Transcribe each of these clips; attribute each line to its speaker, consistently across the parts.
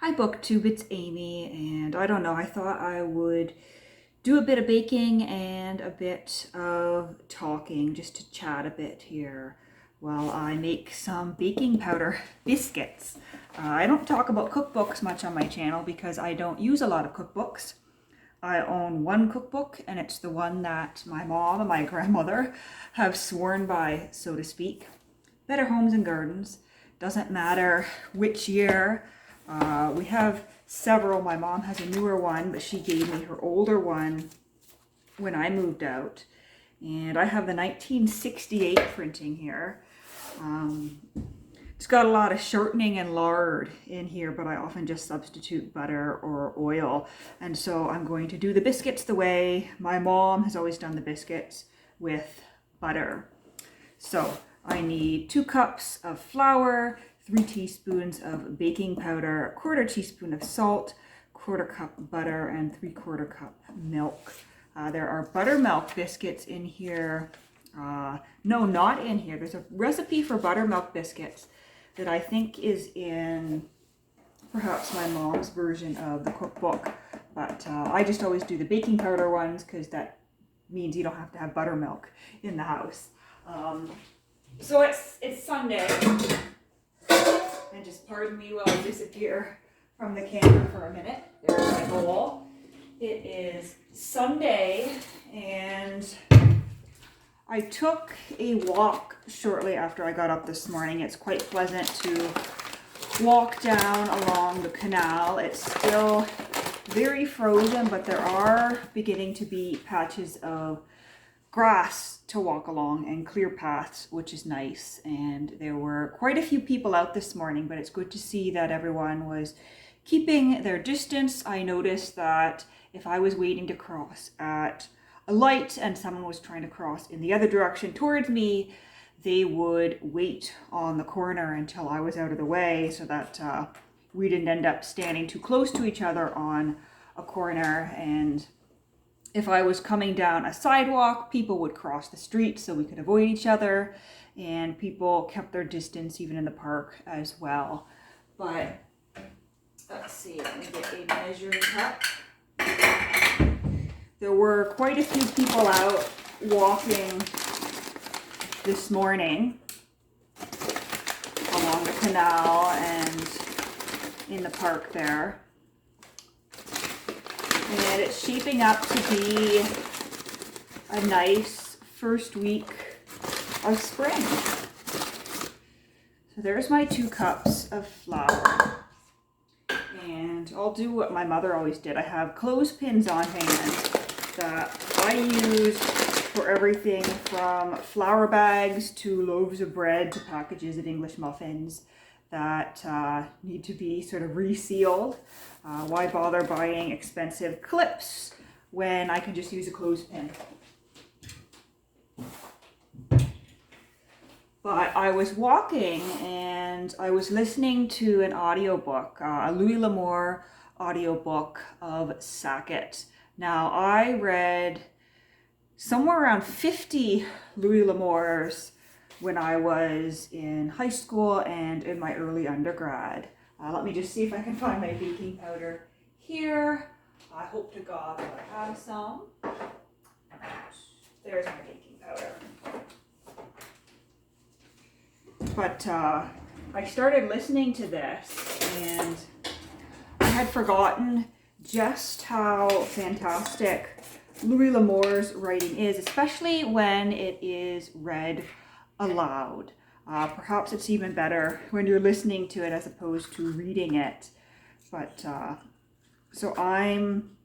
Speaker 1: Hi BookTube, it's Amy, and I don't know, I thought I would do a bit of baking and a bit of talking just to chat a bit here while I make some baking powder biscuits. I don't talk about cookbooks much on my channel because I don't use a lot of cookbooks. I own one cookbook, and it's the one that my mom and my grandmother have sworn by, so to speak. Better Homes and Gardens. Doesn't matter which year. We have several. My mom has a newer one, but she gave me her older one when I moved out. And I have the 1968 printing here. It's got a lot of shortening and lard in here, but I often just substitute butter or oil. And so I'm going to do the biscuits the way my mom has always done the biscuits, with butter. So I need 2 cups of flour, 3 teaspoons of baking powder, 1/4 teaspoon of salt, 1/4 cup butter, and 3/4 cup milk. There are buttermilk biscuits in here. No, not in here. There's a recipe for buttermilk biscuits that I think is in perhaps my mom's version of the cookbook. But I just always do the baking powder ones because that means you don't have to have buttermilk in the house. So it's Sunday, and just pardon me while I disappear from the camera for a minute. There's my bowl. It is Sunday, and I took a walk shortly after I got up this morning. It's quite pleasant to walk down along the canal. It's still very frozen, but there are beginning to be patches of grass to walk along and clear paths, which is nice. And there were quite a few people out this morning, but it's good to see that everyone was keeping their distance. I noticed that if I was waiting to cross at a light and someone was trying to cross in the other direction towards me, they would wait on the corner until I was out of the way so that we didn't end up standing too close to each other on a corner. And if I was coming down a sidewalk, people would cross the street so we could avoid each other, and people kept their distance even in the park as well. But let's see, let me get a measuring cup. There were quite a few people out walking this morning along the canal and in the park there. And it's shaping up to be a nice first week of spring. So there's my 2 cups of flour. And I'll do what my mother always did. I have clothespins on hand that I use for everything from flour bags to loaves of bread to packages of English muffins that need to be sort of resealed. Why bother buying expensive clips when I can just use a clothespin? But I was walking and I was listening to an audiobook, a Louis L'Amour audiobook of Sackett. Now, I read somewhere around 50 Louis L'Amours when I was in high school and in my early undergrad. Let me just see if I can find my baking powder here. I hope to God that I have some. There's my baking powder. But I started listening to this and I had forgotten just how fantastic Louis L'Amour's writing is, especially when it is read aloud. Perhaps it's even better when you're listening to it as opposed to reading it. But so I'm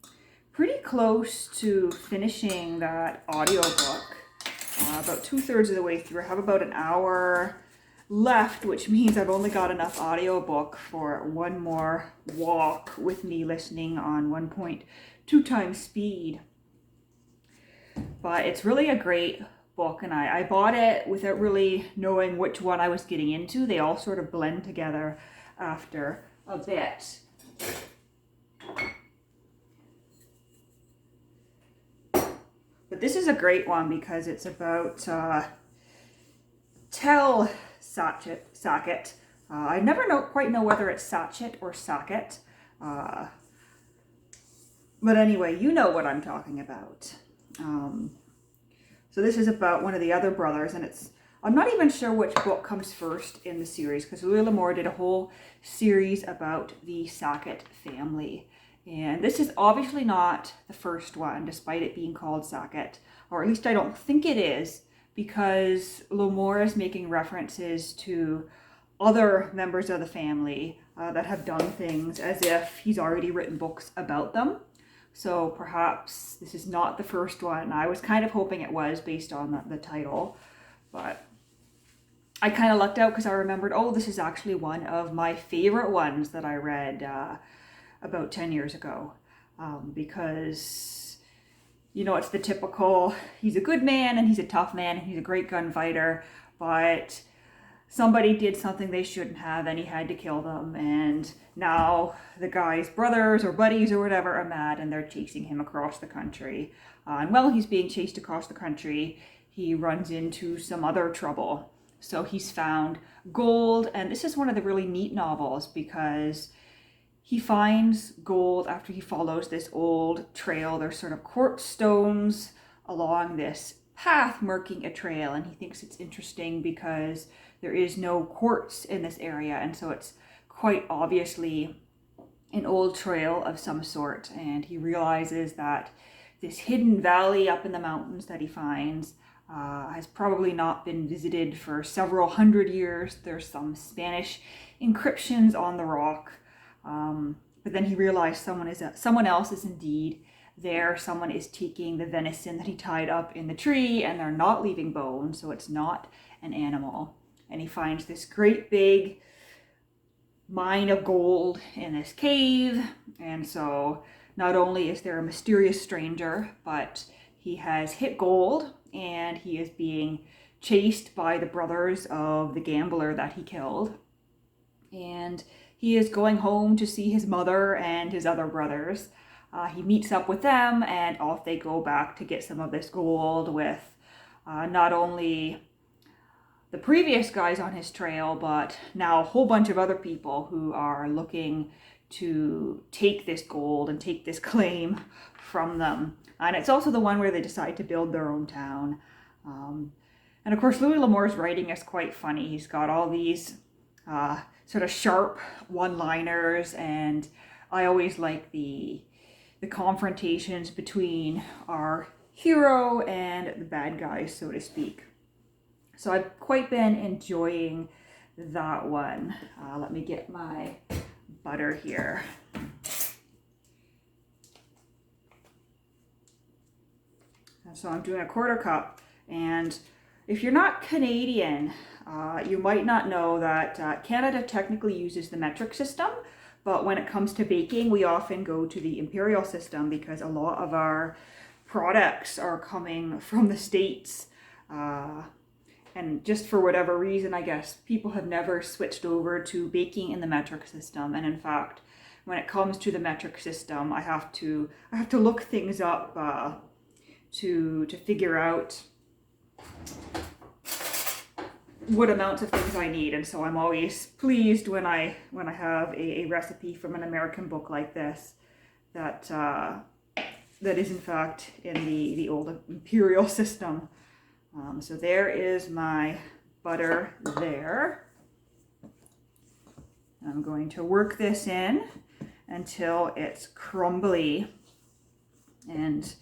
Speaker 1: pretty close to finishing that audiobook, about 2/3 of the way through. I have about an hour left, which means I've only got enough audiobook for one more walk with me listening on 1.2 times speed. But it's really a great book, and I bought it without really knowing which one I was getting into. They all sort of blend together after a bit. But this is a great one because it's about Sackett I never quite know whether it's sachet or sacket. But anyway, you know what I'm talking about. So this is about one of the other brothers, and I'm not even sure which book comes first in the series, because Louis L'Amour did a whole series about the Sackett family. And this is obviously not the first one, despite it being called Sackett, or at least I don't think it is, because L'Amour is making references to other members of the family that have done things as if he's already written books about them. So perhaps this is not the first one. I was kind of hoping it was based on the title, but I kind of lucked out because I remembered, oh, this is actually one of my favorite ones that I read about 10 years ago. Because, you know, it's the typical, he's a good man and he's a tough man and he's a great gunfighter, but somebody did something they shouldn't have and he had to kill them, and now the guy's brothers or buddies or whatever are mad and they're chasing him across the country. And while he's being chased across the country, he runs into some other trouble. So he's found gold, and this is one of the really neat novels because he finds gold after he follows this old trail. There's sort of quartz stones along this path marking a trail, and he thinks it's interesting because there is no quartz in this area, and so it's quite obviously an old trail of some sort. And he realizes that this hidden valley up in the mountains that he finds has probably not been visited for several hundred years. There's some Spanish inscriptions on the rock, but then he realized someone else is indeed there. Someone is taking the venison that he tied up in the tree, and they're not leaving bones, so it's not an animal. And he finds this great big mine of gold in this cave, and so not only is there a mysterious stranger, but he has hit gold, and he is being chased by the brothers of the gambler that he killed. And he is going home to see his mother and his other brothers. He meets up with them, and off they go back to get some of this gold with not only the previous guys on his trail, but now a whole bunch of other people who are looking to take this gold and take this claim from them. And it's also the one where they decide to build their own town. And of course, Louis L'Amour's writing is quite funny. He's got all these sort of sharp one-liners, and I always like the confrontations between our hero and the bad guys, so to speak. So I've quite been enjoying that one. Let me get my butter here. So I'm doing a 1/4 cup, and if you're not Canadian, you might not know that Canada technically uses the metric system, but when it comes to baking, we often go to the imperial system because a lot of our products are coming from the States. And just for whatever reason, I guess, people have never switched over to baking in the metric system. And in fact, when it comes to the metric system, I have to look things up to figure out what amounts of things I need. And so I'm always pleased when I have a recipe from an American book like this that is in fact in the old imperial system. So there is my butter there. I'm going to work this in until it's crumbly. And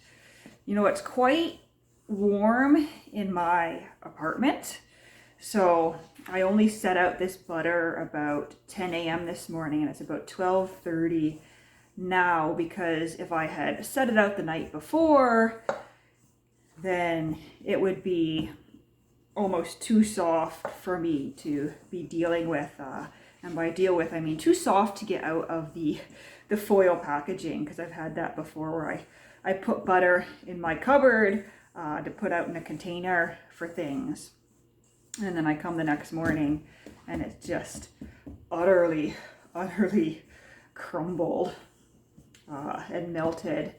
Speaker 1: you know, it's quite warm in my apartment. So I only set out this butter about 10 a.m. this morning, and it's about 12:30 now, because if I had set it out the night before, then it would be almost too soft for me to be dealing with. And by deal with, I mean too soft to get out of the foil packaging, because I've had that before where I put butter in my cupboard to put out in a container for things. And then I come the next morning and it's just utterly crumbled and melted.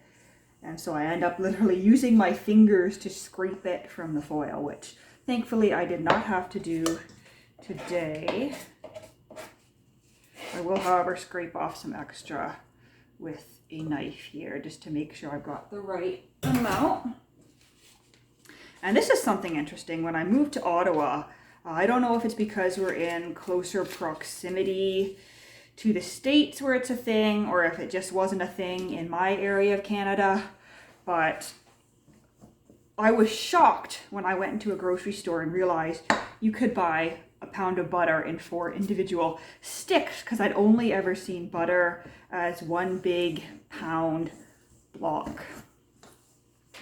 Speaker 1: And so I end up literally using my fingers to scrape it from the foil, which thankfully I did not have to do today. I will, however, scrape off some extra with a knife here just to make sure I've got the right amount. And this is something interesting. When I moved to Ottawa, I don't know if it's because we're in closer proximity to the States where it's a thing, or if it just wasn't a thing in my area of Canada, but I was shocked when I went into a grocery store and realized you could buy a pound of butter in 4 individual sticks, because I'd only ever seen butter as one big pound block.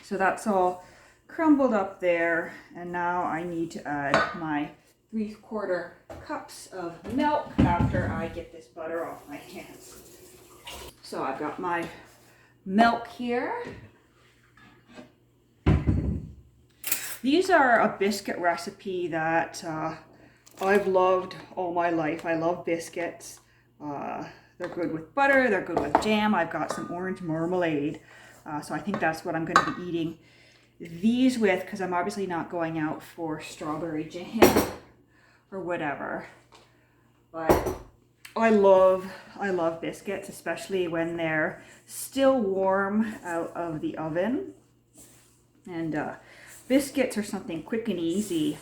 Speaker 1: So that's all crumbled up there, and now I need to add my 3/4 cups of milk after I get this butter off my hands. So I've got my milk here. These are a biscuit recipe that I've loved all my life. I love biscuits. They're good with butter, they're good with jam. I've got some orange marmalade, so I think that's what I'm going to be eating these with, because I'm obviously not going out for strawberry jam or whatever. But I love biscuits, especially when they're still warm out of the oven. And biscuits are something quick and easy,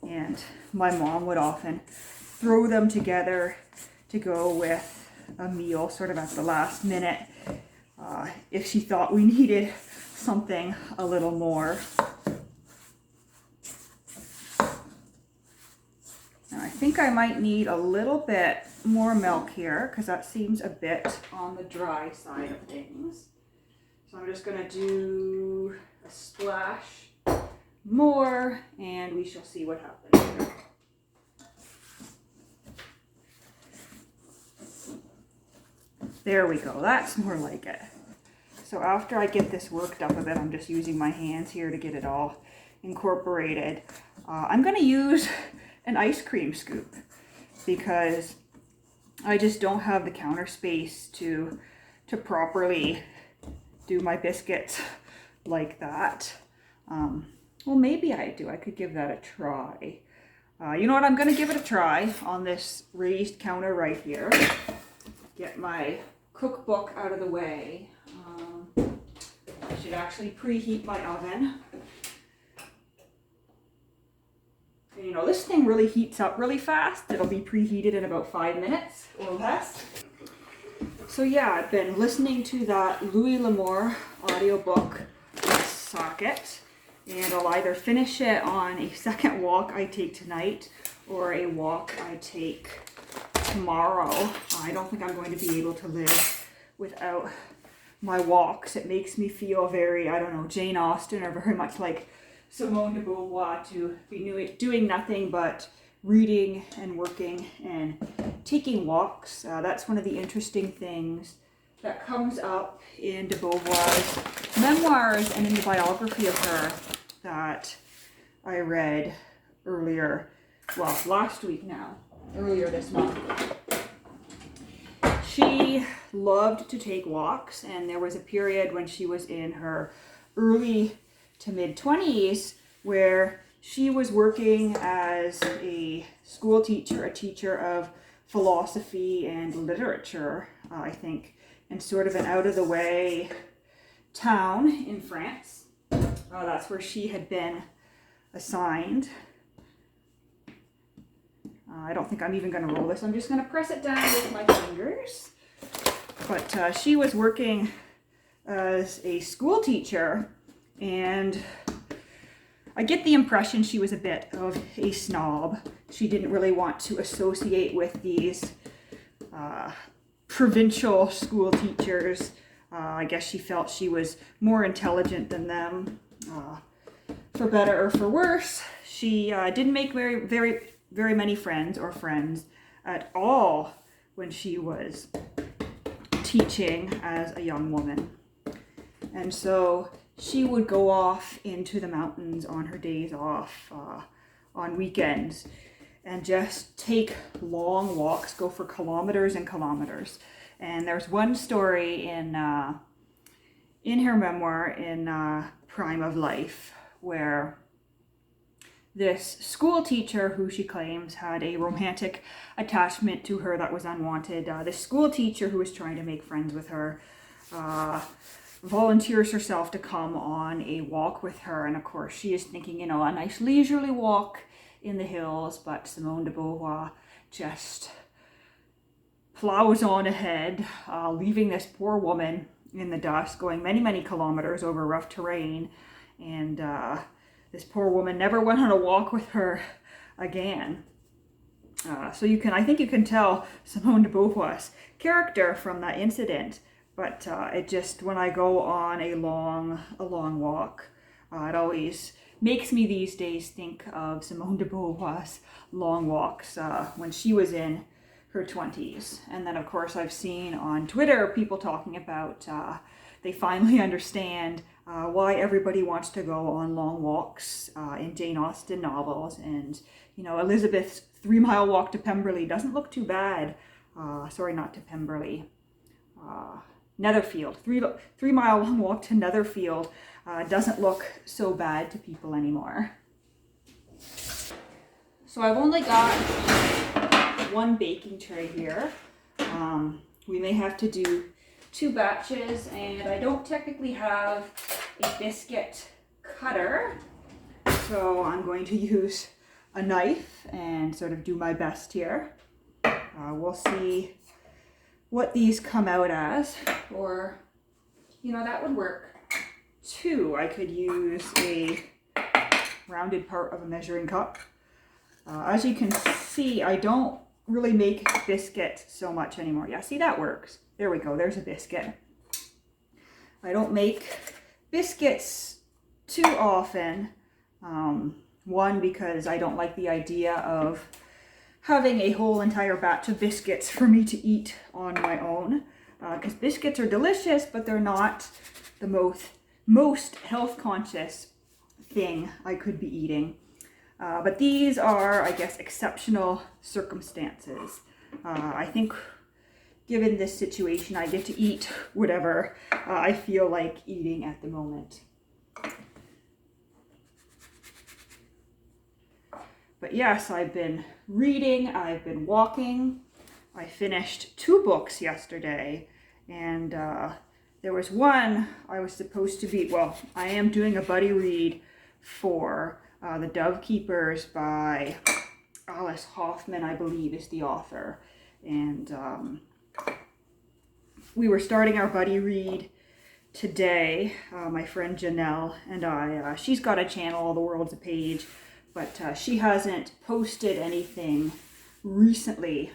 Speaker 1: and my mom would often throw them together to go with a meal sort of at the last minute if she thought we needed something a little more. Now I think I might need a little bit more milk here, because that seems a bit on the dry side of things. So I'm just going to do a splash more, and we shall see what happens here. There we go, that's more like it. So after I get this worked up a bit, I'm just using my hands here to get it all incorporated. I'm going to use an ice cream scoop, because I just don't have the counter space to properly do my biscuits like that. Well, maybe I do. I could give that a try. You know what? I'm going to give it a try on this raised counter right here. Get my cookbook out of the way. I should actually preheat my oven. And you know, this thing really heats up really fast. It'll be preheated in about 5 minutes or less. So yeah, I've been listening to that Louis L'Amour audiobook socket, and I'll either finish it on a second walk I take tonight or a walk I take tomorrow. I don't think I'm going to be able to live without my walks. It makes me feel very, I don't know, Jane Austen, or very much like Simone de Beauvoir, to be doing nothing but reading and working and taking walks. That's one of the interesting things that comes up in de Beauvoir's memoirs and in the biography of her that I read earlier, well, last week now, earlier this month. She loved to take walks, and there was a period when she was in her early to mid-20s where she was working as a school teacher, a teacher of philosophy and literature, I think, in sort of an out-of-the-way town in France. That's where she had been assigned. I don't think I'm even going to roll this. I'm just going to press it down with my fingers. But she was working as a school teacher, and I get the impression she was a bit of a snob. She didn't really want to associate with these provincial school teachers. I guess she felt she was more intelligent than them. For better or for worse, she didn't make very many friends at all when she was teaching as a young woman. And so she would go off into the mountains on her days off, on weekends, and just take long walks, go for kilometers and kilometers. And there's one story in her memoir, in Prime of Life, where this school teacher who she claims had a romantic attachment to her that was unwanted. This school teacher who was trying to make friends with her volunteers herself to come on a walk with her. And of course, she is thinking, a nice leisurely walk in the hills, but Simone de Beauvoir just plows on ahead, leaving this poor woman in the dust, going many, many kilometers over rough terrain. And this poor woman never went on a walk with her again. So I think you can tell Simone de Beauvoir's character from that incident. But it just, when I go on a long walk, it always makes me these days think of Simone de Beauvoir's long walks when she was in her 20s. And then, of course, I've seen on Twitter people talking about they finally understand why everybody wants to go on long walks in Jane Austen novels. And, Elizabeth's 3-mile walk to Pemberley doesn't look too bad. Sorry, not to Pemberley. Netherfield. 3-mile long walk to Netherfield doesn't look so bad to people anymore. So I've only got one baking tray here. We may have to do 2 batches, and I don't technically have a biscuit cutter, so I'm going to use a knife and sort of do my best here. We'll see what these come out as, or that would work too. I could use a rounded part of a measuring cup. As you can see, I don't really make biscuit so much anymore. Yeah, see, that works. There we go, there's a biscuit. I don't make biscuits too often. One, because I don't like the idea of having a whole entire batch of biscuits for me to eat on my own. Because biscuits are delicious, but they're not the most health conscious thing I could be eating. But these are, I guess, exceptional circumstances. I think given this situation, I get to eat whatever I feel like eating at the moment. But yes, I've been reading, I've been walking. I finished 2 books yesterday, and there was one I was supposed to be, I am doing a buddy read for The Dove Keepers by Alice Hoffman, I believe, is the author. And we were starting our buddy read today, my friend Janelle and I. She's got a channel, The World's a Page, but she hasn't posted anything recently.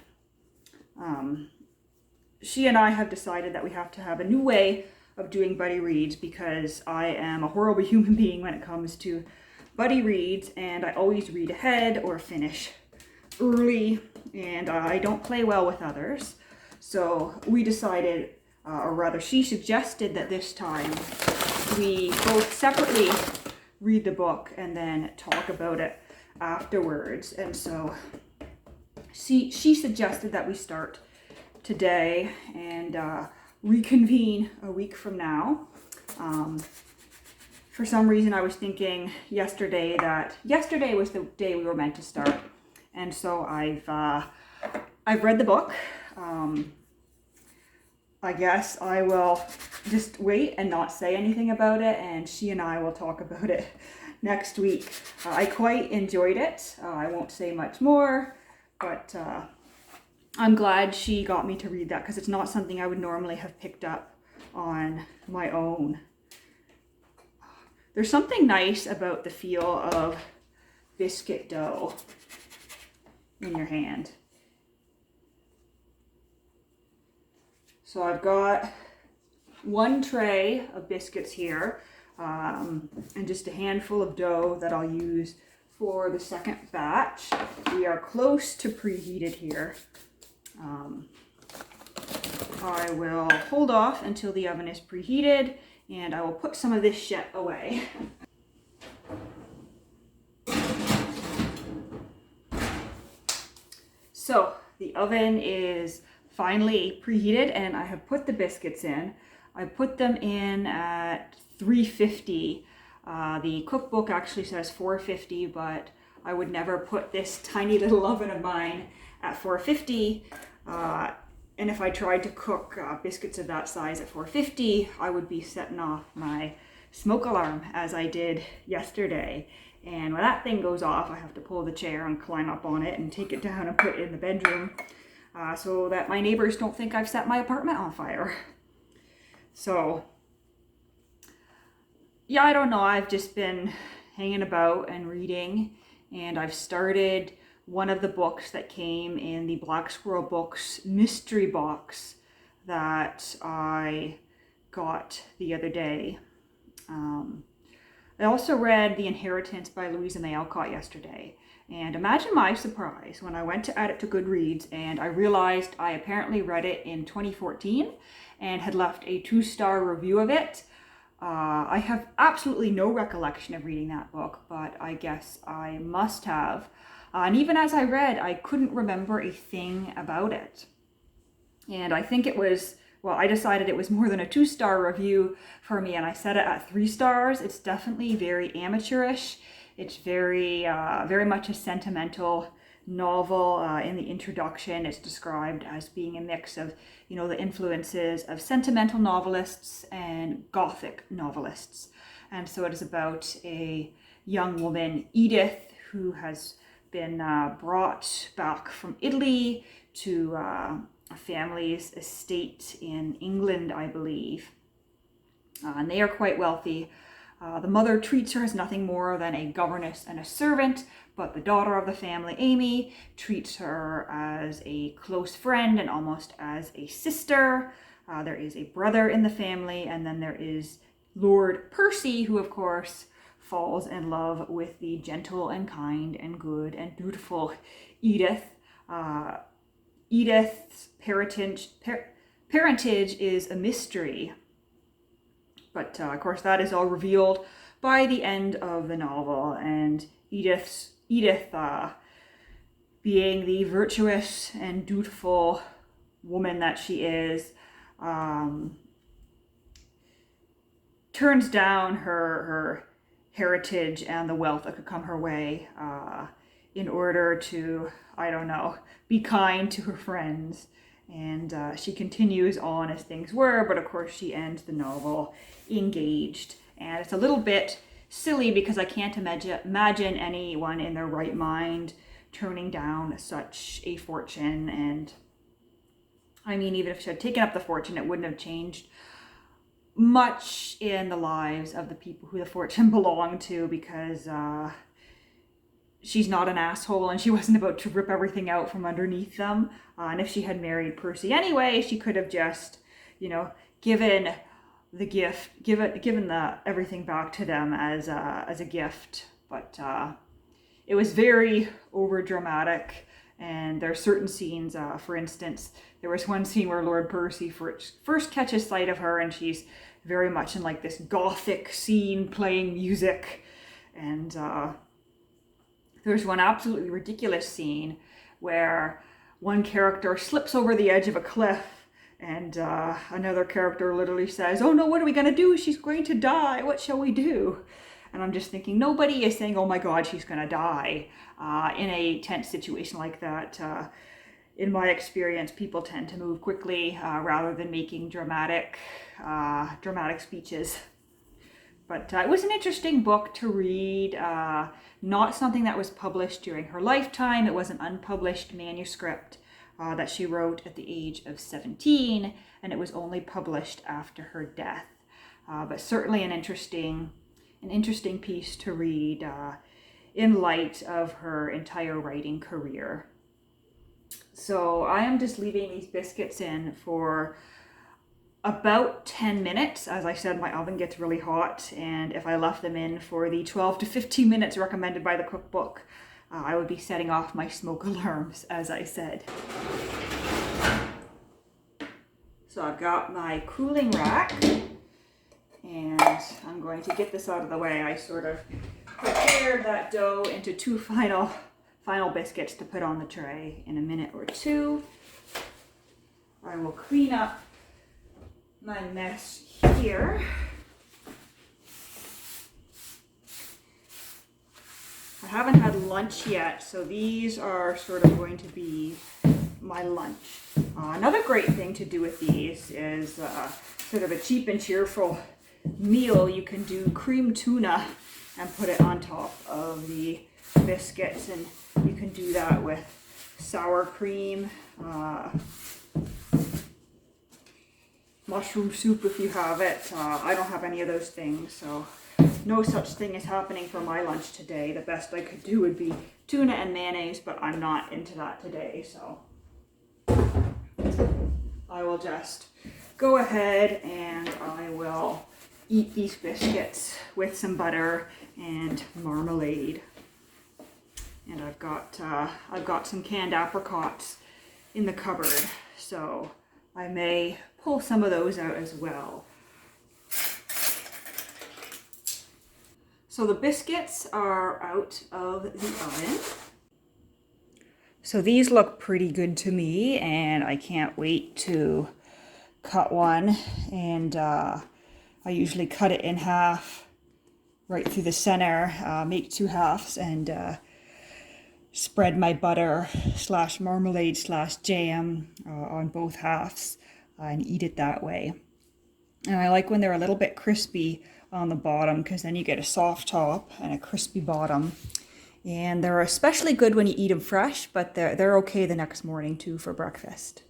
Speaker 1: She and I have decided that we have to have a new way of doing buddy reads, because I am a horrible human being when it comes to buddy reads, and I always read ahead or finish early, and I don't play well with others. So we decided, or rather she suggested, that this time we both separately read the book and then talk about it afterwards. And so she suggested that we start today and reconvene a week from now. For some reason I was thinking yesterday was the day we were meant to start, and so I've read the book. I guess I will just wait and not say anything about it, and she and I will talk about it next week. I quite enjoyed it. I won't say much more, but I'm glad she got me to read that, because it's not something I would normally have picked up on my own. There's something nice about the feel of biscuit dough in your hand. So I've got 1 tray of biscuits here, and just a handful of dough that I'll use for the second batch. We are close to preheated here. I will hold off until the oven is preheated, and I will put some of this shit away. So the oven is finally preheated, and I have put the biscuits in. I put them in at 350. The cookbook actually says 450, but I would never put this tiny little oven of mine at 450. And if I tried to cook biscuits of that size at 450, I would be setting off my smoke alarm as I did yesterday. And when that thing goes off, I have to pull the chair and climb up on it and take it down and put it in the bedroom so that my neighbors don't think I've set my apartment on fire. So, yeah, I don't know. I've just been hanging about and reading, and I've started one of the books that came in the Black Squirrel Books mystery box that I got the other day. I also read The Inheritance by Louisa May Alcott yesterday. And imagine my surprise when I went to add it to Goodreads and I realized I apparently read it in 2014 and had left a 2-star review of it. I have absolutely no recollection of reading that book, but I guess I must have. And even as I read, I couldn't remember a thing about it. And I think it was, well, I decided it was more than a 2-star review for me, and I set it at 3 stars. It's definitely very amateurish. It's very much a sentimental novel. In the introduction, it's described as being a mix of, the influences of sentimental novelists and Gothic novelists. And so it is about a young woman, Edith, who has been brought back from Italy to a family's estate in England, I believe. And they are quite wealthy. The mother treats her as nothing more than a governess and a servant, but the daughter of the family, Amy, treats her as a close friend and almost as a sister. There is a brother in the family, and then there is Lord Percy, who of course falls in love with the gentle and kind and good and beautiful Edith. Edith's parentage is a mystery, but of course that is all revealed by the end of the novel. And Edith, being the virtuous and dutiful woman that she is, turns down her heritage and the wealth that could come her way in order to, be kind to her friends. And she continues on as things were, but of course she ends the novel engaged. And it's a little bit silly because I can't imagine anyone in their right mind turning down such a fortune. And I mean, even if she had taken up the fortune, it wouldn't have changed much in the lives of the people who the fortune belonged to, because she's not an asshole and she wasn't about to rip everything out from underneath them. And if she had married Percy anyway, she could have just, given the gift, given everything back to them as a gift. But it was very over dramatic, and there are certain scenes. For instance, there was one scene where Lord Percy first catches sight of her, and she's very much in like this Gothic scene playing music, and there's one absolutely ridiculous scene where one character slips over the edge of a cliff, and another character literally says, "Oh no, what are we going to do? She's going to die. What shall we do?" And I'm just thinking, nobody is saying, "Oh my God, she's going to die," in a tense situation like that. In my experience, people tend to move quickly rather than making dramatic speeches. But it was an interesting book to read. Not something that was published during her lifetime. It was an unpublished manuscript that she wrote at the age of 17, and it was only published after her death. But certainly an interesting piece to read in light of her entire writing career. So I am just leaving these biscuits in for about 10 minutes. As I said, my oven gets really hot, and if I left them in for the 12 to 15 minutes recommended by the cookbook, I would be setting off my smoke alarms, as I said. So I've got my cooling rack, and I'm going to get this out of the way. I sort of prepared that dough into 2 final biscuits to put on the tray in a minute or two. I will clean up my mess here. I haven't had lunch yet, so these are sort of going to be my lunch. Another great thing to do with these is sort of a cheap and cheerful meal. You can do cream tuna and put it on top of the biscuits, and you can do that with sour cream, mushroom soup if you have it. I don't have any of those things, so no such thing is happening for my lunch today. The best I could do would be tuna and mayonnaise, but I'm not into that today, so I will just go ahead and I will eat these biscuits with some butter and marmalade. And I've got some canned apricots in the cupboard, so I may pull some of those out as well. So the biscuits are out of the oven. So these look pretty good to me, and I can't wait to cut one. And I usually cut it in half right through the center, make 2 halves, and spread my butter / marmalade / jam on both halves and eat it that way. And I like when they're a little bit crispy on the bottom, because then you get a soft top and a crispy bottom. And they're especially good when you eat them fresh, but they're okay the next morning too for breakfast.